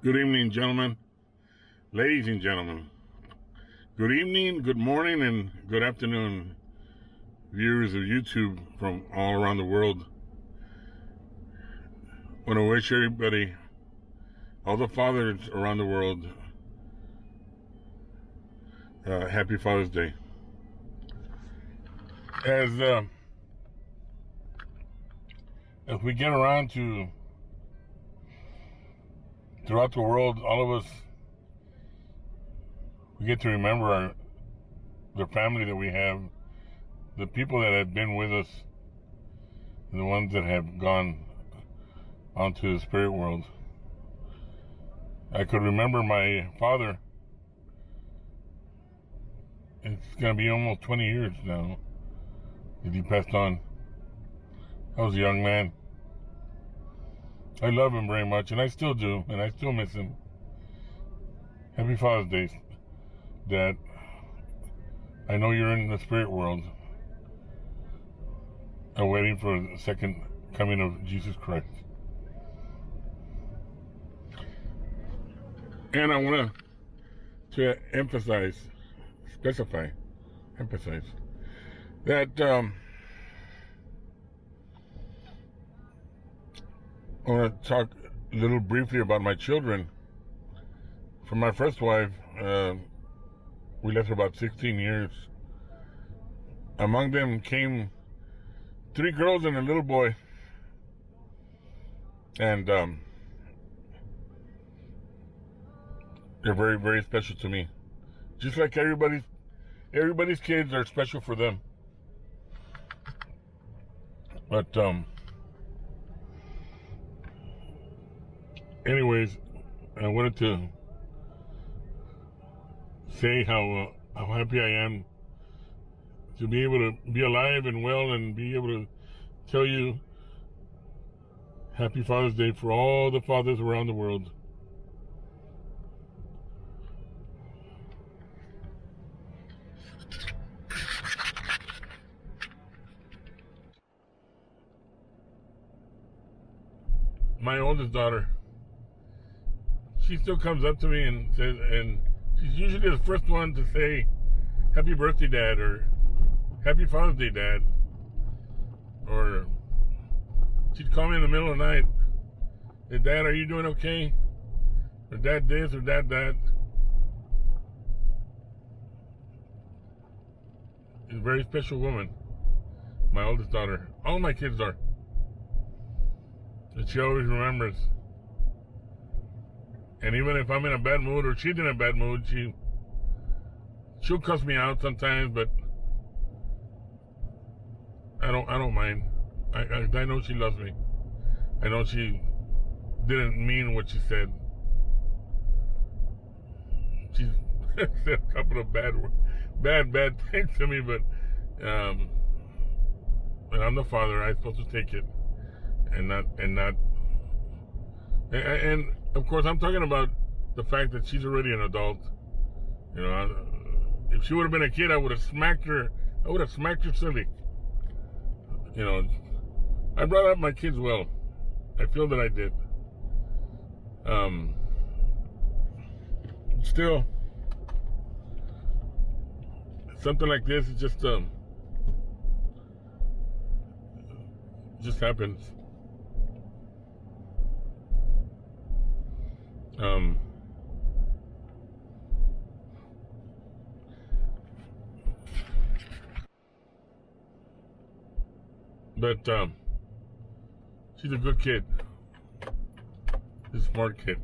Good evening, gentlemen, ladies and gentlemen. Good evening, good morning, and good afternoon, viewers of YouTube from all around the world. I want to wish everybody, all the fathers around the world, happy Father's Day. As we get around to throughout the world, all of us, we get to remember the family that we have, the people that have been with us, and the ones that have gone onto the spirit world. I could remember my father. It's going to be almost 20 years now that he passed on. I was a young man. I love him very much, and I still do, and I still miss him. Happy Father's Day, Dad. I know you're in the spirit world, and waiting for the second coming of Jesus Christ. And I want to emphasize that I want to talk a little briefly about my children. From my first wife, we lived for about 16 years. Among them came 3 girls and a little boy. And they're very, very special to me. Just like everybody's kids are special for them. But anyways, I wanted to say how happy I am to be able to be alive and well and be able to tell you Happy Father's Day for all the fathers around the world. My oldest daughter, she still comes up to me and says, and she's usually the first one to say, Happy birthday, Dad, or Happy Father's Day, Dad. Or she'd call me in the middle of the night, hey, Dad, are you doing okay? Or Dad this, or Dad that. She's a very special woman, my oldest daughter. All my kids are. And she always remembers. And even if I'm in a bad mood or she's in a bad mood, she'll cuss me out sometimes, but I don't mind. I know she loves me. I know she didn't mean what she said. She said a couple of bad things to me, but and I'm the father. I'm supposed to take it. And of course, I'm talking about the fact that she's already an adult. You know, if she would have been a kid, I would have smacked her. I would have smacked her silly. You know, I brought up my kids well. I feel that I did. Still, something like this is just happens. But she's a good kid. She's a smart kid.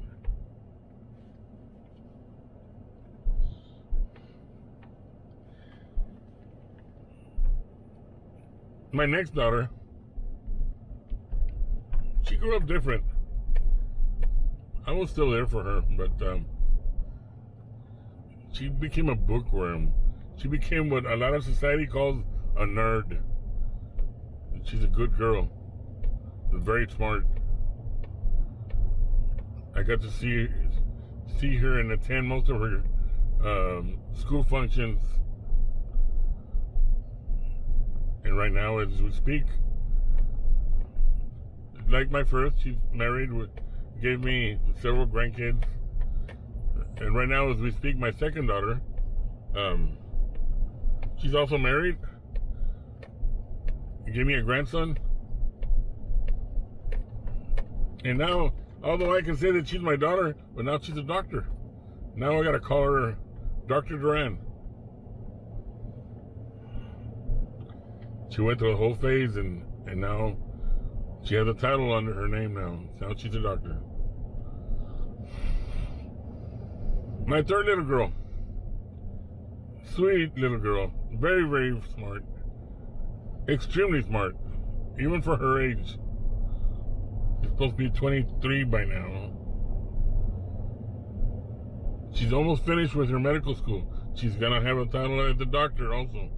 My next daughter, she grew up different. I was still there for her, but she became a bookworm. She became what a lot of society calls a nerd. She's a good girl. Very smart. I got to see her and attend most of her school functions. And right now, as we speak, like my first, she's married with gave me several grandkids. And right now, as we speak, my second daughter, she's also married. Gave me a grandson. And now, although I can say that she's my daughter, but now she's a doctor. Now I gotta call her Dr. Duran. She went through the whole phase, and now she has a title under her name now. Now she's a doctor. My third little girl. Sweet little girl. Very, very smart. Extremely smart. Even for her age. She's supposed to be 23 by now. She's almost finished with her medical school. She's gonna have a title as a doctor also.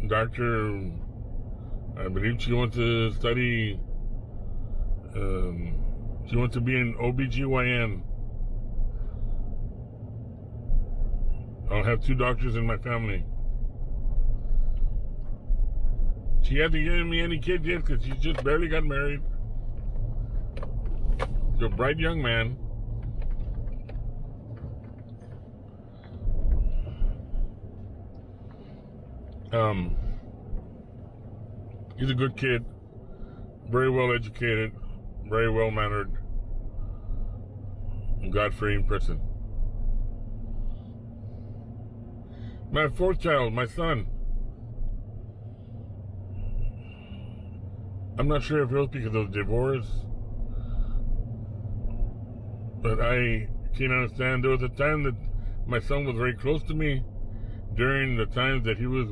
Doctor, I believe she wants to study, she wants to be an OBGYN. I'll have 2 doctors in my family. She hasn't given me any kids yet because she just barely got married to a bright young man. He's a good kid, very well educated, very well mannered, God-fearing person. My fourth child, my son. I'm not sure if it was because of divorce, but I can't understand. There was a time that my son was very close to me during the times that he was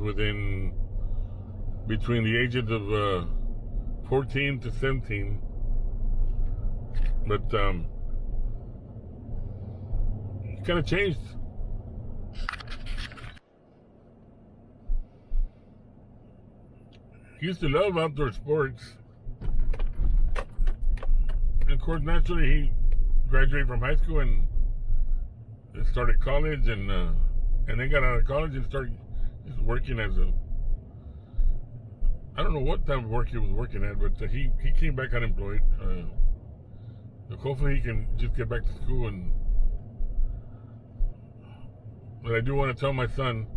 between the ages of 14 to 17. But he kind of changed. He used to love outdoor sports. And of course, naturally, he graduated from high school and started college, and then got out of college and started just working as I don't know what type of work he was working at, but he came back unemployed. Hopefully he can just get back to school. But I do want to tell my son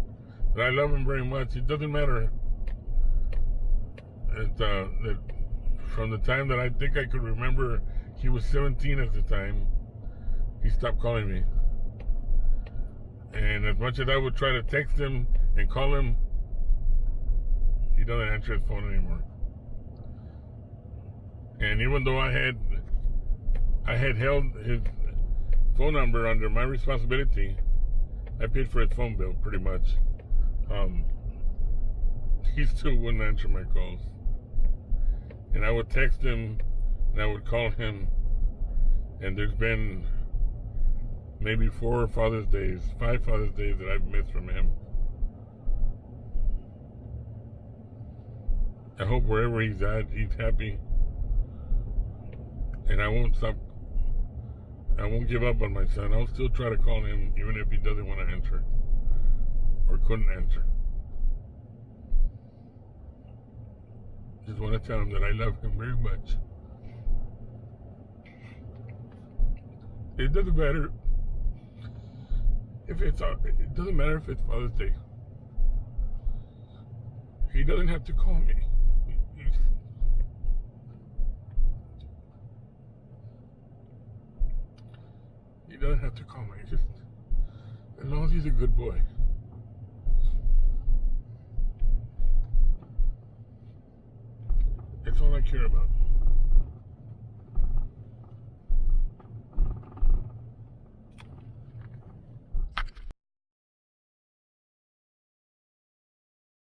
that I love him very much. It doesn't matter that from the time that I think I could remember, he was 17 at the time, he stopped calling me. And as much as I would try to text him and call him, he doesn't answer his phone anymore. And even though I had held his phone number under my responsibility, I paid for his phone bill pretty much. He still wouldn't answer my calls. And I would text him and I would call him, and there's been maybe 4 Father's Days, 5 Father's Days that I've missed from him. I hope wherever he's at, he's happy. And I won't give up on my son. I'll still try to call him even if he doesn't want to answer or couldn't answer. Just want to tell him that I love him very much. It doesn't matter if it's Father's Day. He doesn't have to call me. He doesn't have to call me. Just as long as he's a good boy. That's all I care about.